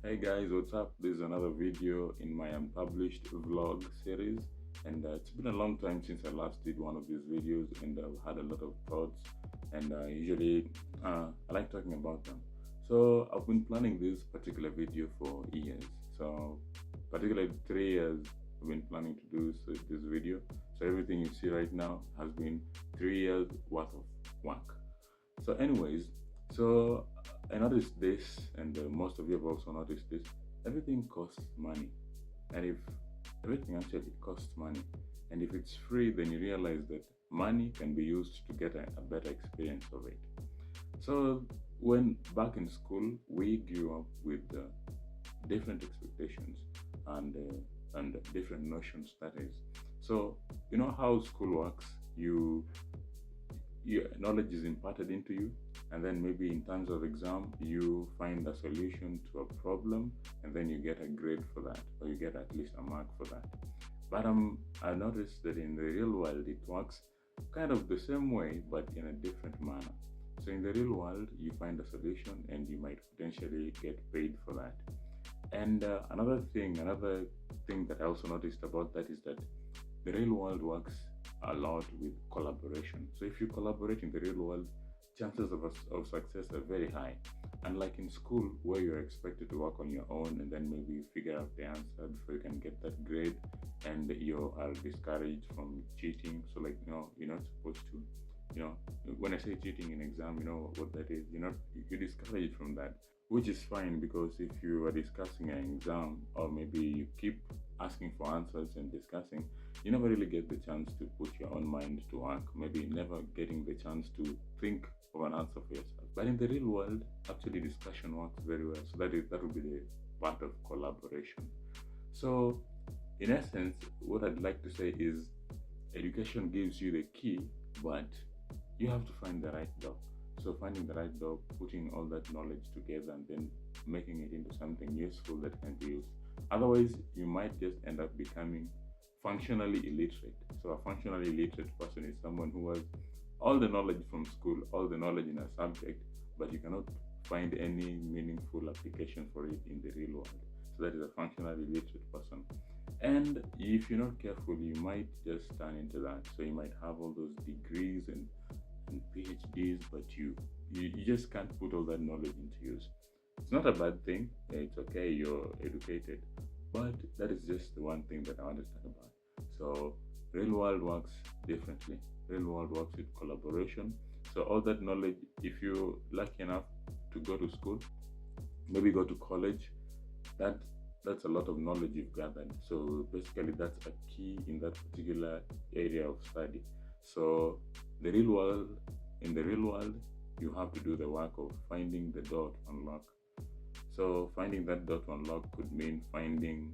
Hey guys, what's up? This is another video in my unpublished vlog series, and it's been a long time since I last did one of these videos, and I've had a lot of thoughts, and usually I like talking about them. So I've been planning this particular video for years. So particularly 3 years, I've been planning to do this video. So everything you see right now has been 3 years worth of work. So, anyways, so I noticed this, and most of you have also noticed this. Everything costs money, and if everything actually costs money, and if it's free, then you realize that money can be used to get a better experience of it. So, when back in school, we grew up with different expectations and different notions. That is, so you know how school works. Your knowledge is imparted into you, and then maybe in terms of exam you find a solution to a problem, and then you get a grade for that, or you get at least a mark for that. But I noticed that in the real world it works kind of the same way, but in a different manner. So in the real world you find a solution and you might potentially get paid for that. And another thing that I also noticed about that is that the real world works a lot with collaboration. So if you collaborate in the real world, chances of success are very high. Unlike in school, where you're expected to work on your own and then maybe you figure out the answer before you can get that grade, and you are discouraged from cheating. So, like, you're not supposed to, when I say cheating in exam, you know what that is. You're discouraged from that, which is fine, because if you are discussing an exam, or maybe you keep asking for answers and discussing, you never really get the chance to put your own mind to work, maybe never getting the chance to think of an answer for yourself. But in the real world, actually discussion works very well. So that would be the part of collaboration. So in essence, what I'd like to say is education gives you the key, but you have to find the right door. So finding the right door, putting all that knowledge together, and then making it into something useful that can be used. Otherwise, you might just end up becoming functionally illiterate. So a functionally illiterate person is someone who has all the knowledge from school, all the knowledge in a subject, but you cannot find any meaningful application for it in the real world. So that is a functionally illiterate person. And if you're not careful, you might just turn into that. So you might have all those degrees and PhDs, but you just can't put all that knowledge into use. It's not a bad thing. It's okay, you're educated, but that is just the one thing that I understand about. So real world works differently. Real world works with collaboration. So all that knowledge, if you're lucky enough to go to school, maybe go to college, that that's a lot of knowledge you've gathered. So basically that's a key in that particular area of study. So the real world, in the real world, you have to do the work of finding the door to unlock. So finding that door to unlock could mean finding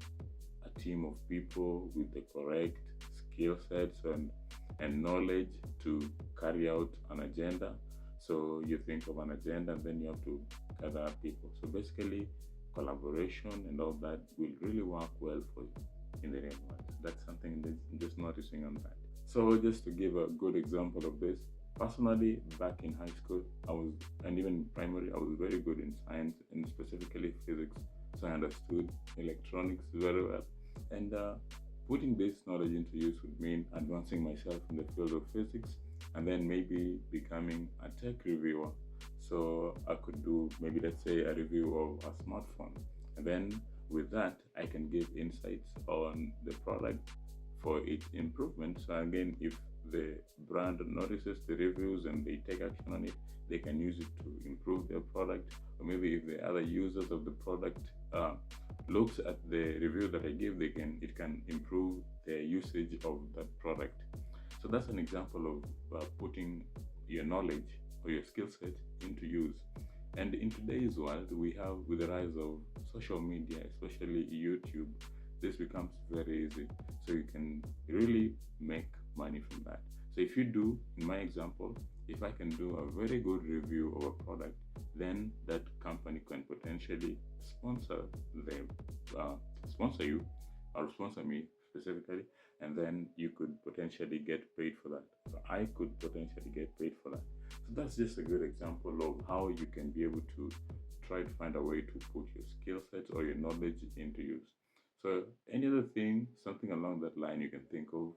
a team of people with the correct skill sets and knowledge to carry out an agenda. So you think of an agenda, and then you have to gather up people. So basically, collaboration and all that will really work well for you in the real world. That's something that I'm just noticing on that. So just to give a good example of this, personally, back in high school, and even primary, I was very good in science, and specifically physics. So I understood electronics very well. And putting this knowledge into use would mean advancing myself in the field of physics, and then maybe becoming a tech reviewer. So I could do, maybe, let's say, a review of a smartphone. And then with that, I can give insights on the product for its improvement. So again, if the brand notices the reviews and they take action on it, they can use it to improve their product. Or maybe if the other users of the product looks at the review that I give, it can improve their usage of that product. So that's an example of putting your knowledge or your skill set into use. And in today's world, with the rise of social media, especially YouTube, this becomes very easy. So you can really make money from that. So if you do, in my example, if I can do a very good review of a product, then that company can potentially sponsor you, or sponsor me specifically, and then you could potentially get paid for that. So I could potentially get paid for that. So that's just a good example of how you can be able to try to find a way to put your skill set or your knowledge into use. So any other thing, something along that line you can think of,